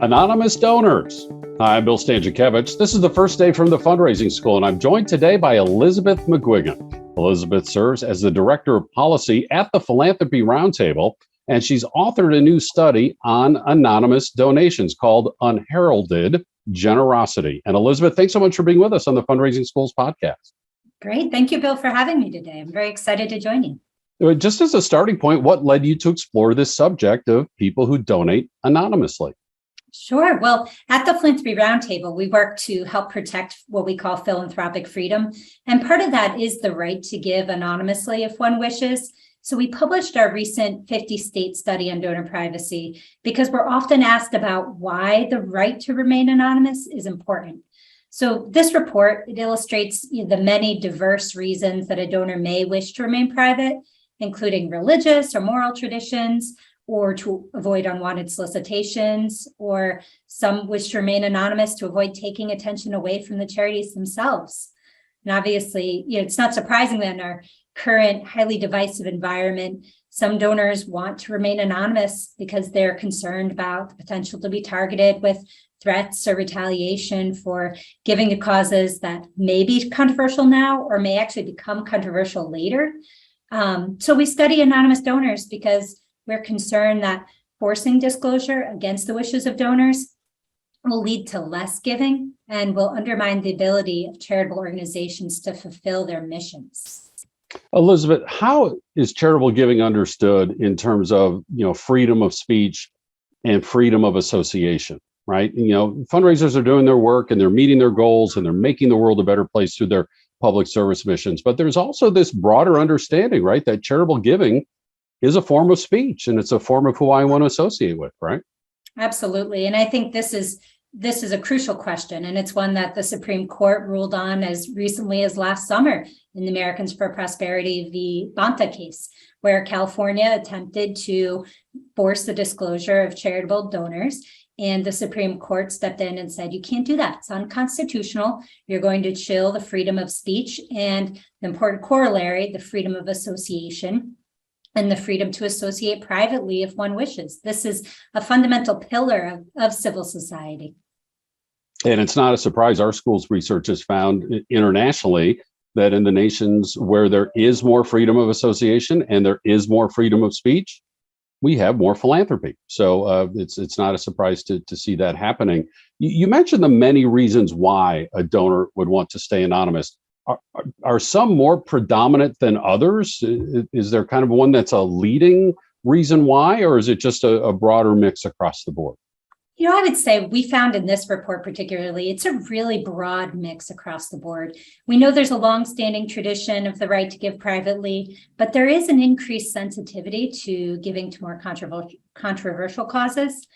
Anonymous donors. Hi, I'm Bill Stanczykiewicz. This is the first day from the fundraising school, and I'm joined today by Elizabeth McGuigan. Elizabeth serves as the Director of Policy at the Philanthropy Roundtable, and she's authored a new study on anonymous donations called Unheralded Generosity. And Elizabeth, thanks so much for being with us on the Fundraising Schools podcast. Great. Thank you, Bill, for having me today. I'm very excited to join you. Just as a starting point, what led you to explore this subject of people who donate anonymously? Sure. Well, at the Philanthropy Roundtable, we work to help protect what we call philanthropic freedom. And part of that is the right to give anonymously if one wishes. So we published our recent 50-state study on donor privacy because we're often asked about why the right to remain anonymous is important. So this report, it illustrates the many diverse reasons that a donor may wish to remain private, including religious or moral traditions, or to avoid unwanted solicitations, or some wish to remain anonymous to avoid taking attention away from the charities themselves. And obviously, it's not surprising that in our current highly divisive environment, some donors want to remain anonymous because they're concerned about the potential to be targeted with threats or retaliation for giving to causes that may be controversial now or may actually become controversial later. So we study anonymous donors because we're concerned that forcing disclosure against the wishes of donors will lead to less giving and will undermine the ability of charitable organizations to fulfill their missions. Elizabeth, how is charitable giving understood in terms of, freedom of speech and freedom of association, right? Fundraisers are doing their work and they're meeting their goals and they're making the world a better place through their public service missions. But there's also this broader understanding, right, that charitable giving is a form of speech and it's a form of who I want to associate with, right? Absolutely. And I think this is a crucial question. And it's one that the Supreme Court ruled on as recently as last summer in the Americans for Prosperity v. Bonta case, where California attempted to force the disclosure of charitable donors. And the Supreme Court stepped in and said, you can't do that. It's unconstitutional. You're going to chill the freedom of speech and the important corollary, the freedom of association and the freedom to associate privately if one wishes. This is a fundamental pillar of civil society. And it's not a surprise. Our school's research has found internationally that in the nations where there is more freedom of association and there is more freedom of speech, we have more philanthropy. So it's not a surprise to see that happening. You mentioned the many reasons why a donor would want to stay anonymous. Are some more predominant than others? Is there kind of one that's a leading reason why, or is it just a broader mix across the board? I would say we found in this report particularly, it's a really broad mix across the board. We know there's a longstanding tradition of the right to give privately, but there is an increased sensitivity to giving to more controversial causes.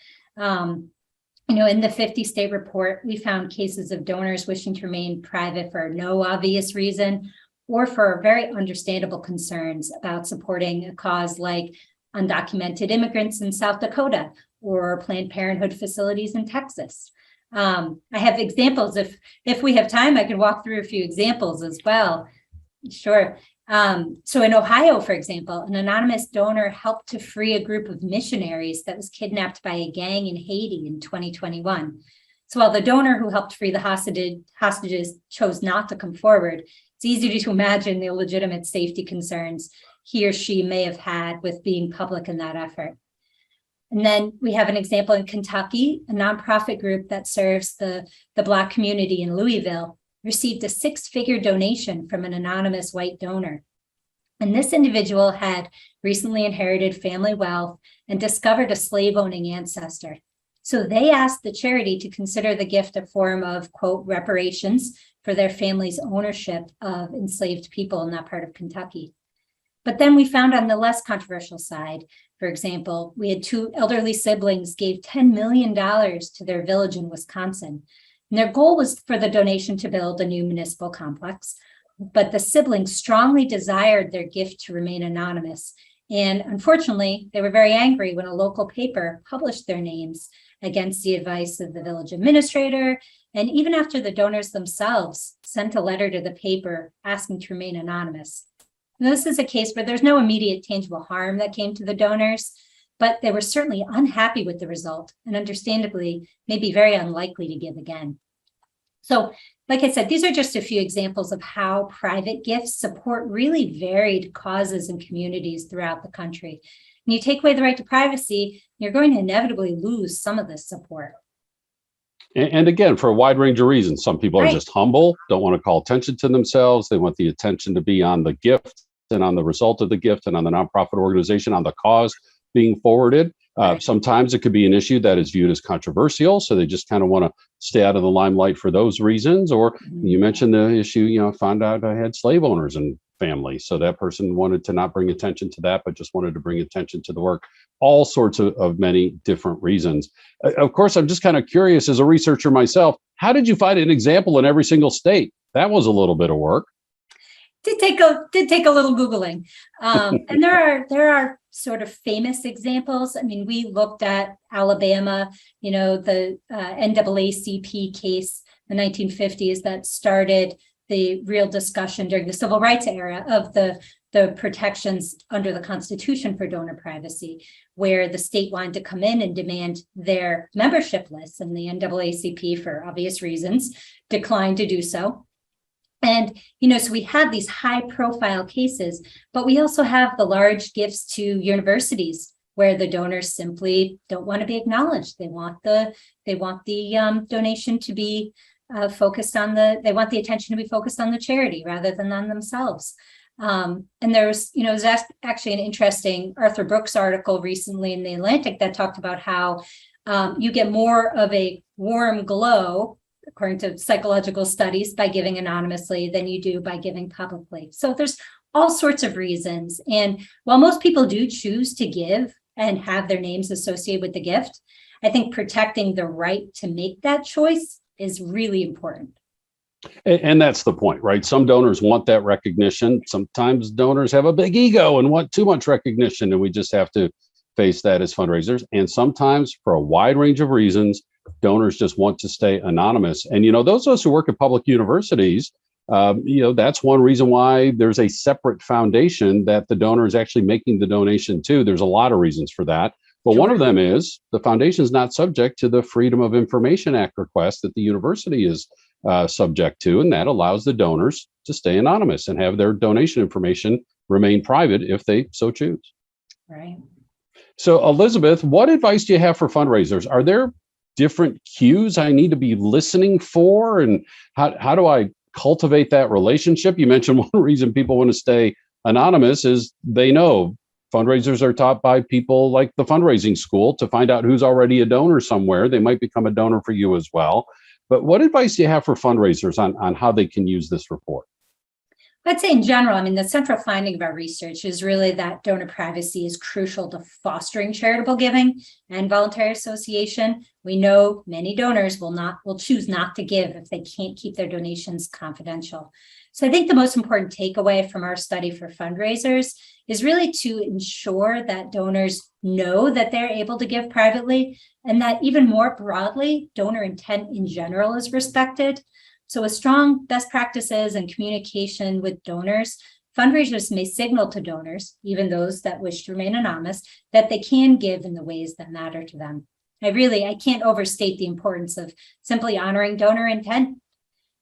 In the 50-state report, we found cases of donors wishing to remain private for no obvious reason or for very understandable concerns about supporting a cause like undocumented immigrants in South Dakota or Planned Parenthood facilities in Texas. I have examples. If we have time, I can walk through a few examples as well. Sure. So in Ohio, for example, an anonymous donor helped to free a group of missionaries that was kidnapped by a gang in Haiti in 2021. So while the donor who helped free the hostages chose not to come forward, it's easy to imagine the legitimate safety concerns he or she may have had with being public in that effort. And then we have an example in Kentucky, a nonprofit group that serves the Black community in Louisville received a 6-figure donation from an anonymous white donor. And this individual had recently inherited family wealth and discovered a slave-owning ancestor. So they asked the charity to consider the gift a form of, quote, reparations for their family's ownership of enslaved people in that part of Kentucky. But then we found on the less controversial side, for example, we had 2 elderly siblings gave $10 million to their village in Wisconsin. And their goal was for the donation to build a new municipal complex, but the siblings strongly desired their gift to remain anonymous. And unfortunately, they were very angry when a local paper published their names against the advice of the village administrator. And even after the donors themselves sent a letter to the paper asking to remain anonymous. And this is a case where there's no immediate tangible harm that came to the donors, but they were certainly unhappy with the result and understandably maybe very unlikely to give again. So, like I said, these are just a few examples of how private gifts support really varied causes and communities throughout the country. When you take away the right to privacy, you're going to inevitably lose some of this support. And again, for a wide range of reasons, some people are Right. just humble, don't want to call attention to themselves. They want the attention to be on the gift and on the result of the gift and on the nonprofit organization, on the cause being forwarded. Right. Sometimes it could be an issue that is viewed as controversial, so they just kind of want to stay out of the limelight for those reasons. Or you mentioned the issue, found out I had slave owners and family, so that person wanted to not bring attention to that, but just wanted to bring attention to the work. All sorts of many different reasons. Of course, I'm just kind of curious as a researcher myself, how did you find an example in every single state? That was a little bit of work. Did take a little Googling. And there are sort of famous examples. I mean, we looked at Alabama, the NAACP case, the 1950s, that started the real discussion during the civil rights era of the protections under the Constitution for donor privacy, where the state wanted to come in and demand their membership lists, and the NAACP, for obvious reasons, declined to do so. And, so we have these high profile cases, but we also have the large gifts to universities where the donors simply don't want to be acknowledged. They want the donation to be focused on they want the attention to be focused on the charity rather than on themselves. And there's, was actually an interesting Arthur Brooks article recently in The Atlantic that talked about how you get more of a warm glow, according to psychological studies, by giving anonymously than you do by giving publicly. So there's all sorts of reasons. And while most people do choose to give and have their names associated with the gift, I think protecting the right to make that choice is really important. And that's the point, right? Some donors want that recognition. Sometimes donors have a big ego and want too much recognition, and we just have to face that as fundraisers. And sometimes, for a wide range of reasons, donors just want to stay anonymous. And, those of us who work at public universities, that's one reason why there's a separate foundation that the donor is actually making the donation to. There's a lot of reasons for that. But one of them is the foundation is not subject to the Freedom of Information Act request that the university is subject to, and that allows the donors to stay anonymous and have their donation information remain private if they so choose. Right. So, Elizabeth, what advice do you have for fundraisers? Are there different cues I need to be listening for, and how do I cultivate that relationship? You mentioned one reason people want to stay anonymous is they know fundraisers are taught by people like the fundraising school to find out who's already a donor somewhere. They might become a donor for you as well. But what advice do you have for fundraisers on how they can use this report? I'd say in general, the central finding of our research is really that donor privacy is crucial to fostering charitable giving and voluntary association. We know many donors will choose not to give if they can't keep their donations confidential. So I think the most important takeaway from our study for fundraisers is really to ensure that donors know that they're able to give privately, and that even more broadly, donor intent in general is respected. So with strong best practices and communication with donors, fundraisers may signal to donors, even those that wish to remain anonymous, that they can give in the ways that matter to them. I can't overstate the importance of simply honoring donor intent.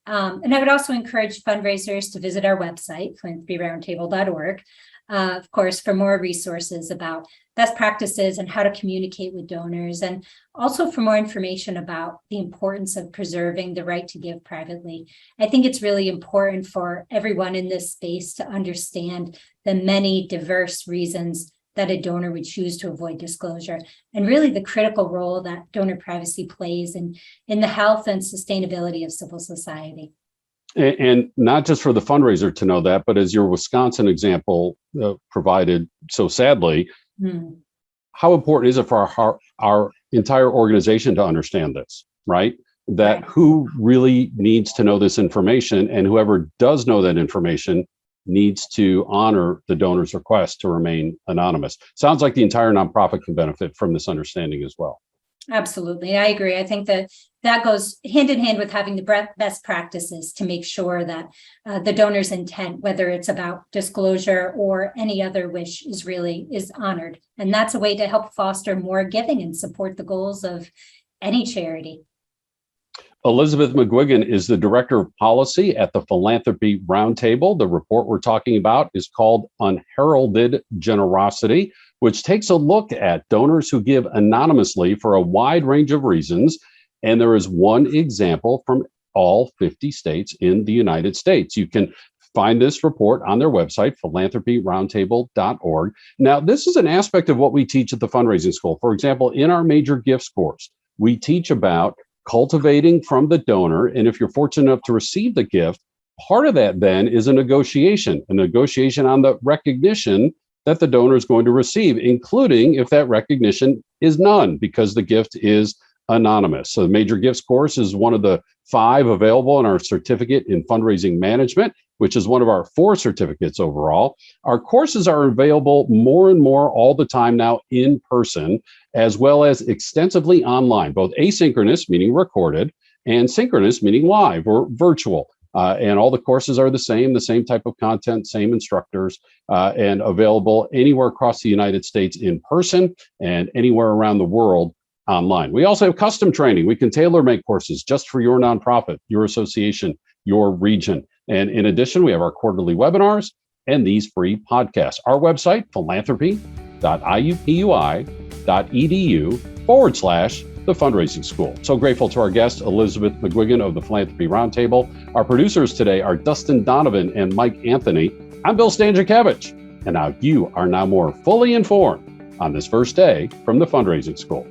And I would also encourage fundraisers to visit our website, philanthropyroundtable.org, of course, for more resources about best practices and how to communicate with donors, and also for more information about the importance of preserving the right to give privately. I think it's really important for everyone in this space to understand the many diverse reasons that a donor would choose to avoid disclosure, and really the critical role that donor privacy plays in the health and sustainability of civil society. And not just for the fundraiser to know that, but as your Wisconsin example provided so sadly, how important is it for our entire organization to understand this, right? That who really needs to know this information, and whoever does know that information needs to honor the donor's request to remain anonymous. Sounds like the entire nonprofit can benefit from this understanding as well. Absolutely. I agree. I think that goes hand in hand with having the best practices to make sure that the donor's intent, whether it's about disclosure or any other wish, is honored. And that's a way to help foster more giving and support the goals of any charity. Elizabeth McGuigan is the Director of Policy at the Philanthropy Roundtable. The report we're talking about is called Unheralded Generosity, which takes a look at donors who give anonymously for a wide range of reasons. And there is one example from all 50 states in the United States. You can find this report on their website, philanthropyroundtable.org. Now, this is an aspect of what we teach at the fundraising school. For example, in our major gifts course, we teach about cultivating from the donor. And if you're fortunate enough to receive the gift, part of that then is a negotiation on the recognition that the donor is going to receive, including if that recognition is none, because the gift is anonymous. So the Major Gifts course is one of the 5 available in our certificate in fundraising management, which is one of our 4 certificates overall. Our courses are available more and more all the time now in person, as well as extensively online, both asynchronous, meaning recorded, and synchronous, meaning live or virtual. And all the courses are the same type of content, same instructors, and available anywhere across the United States in person and anywhere around the world online. We also have custom training. We can tailor make courses just for your nonprofit, your association, your region. And in addition, we have our quarterly webinars and these free podcasts. Our website, philanthropy.iupui.edu/the fundraising school. So grateful to our guest, Elizabeth McGuigan of the Philanthropy Roundtable. Our producers today are Dustin Donovan and Mike Anthony. I'm Bill Stanczykiewicz, and now you are now more fully informed on this first day from the fundraising school.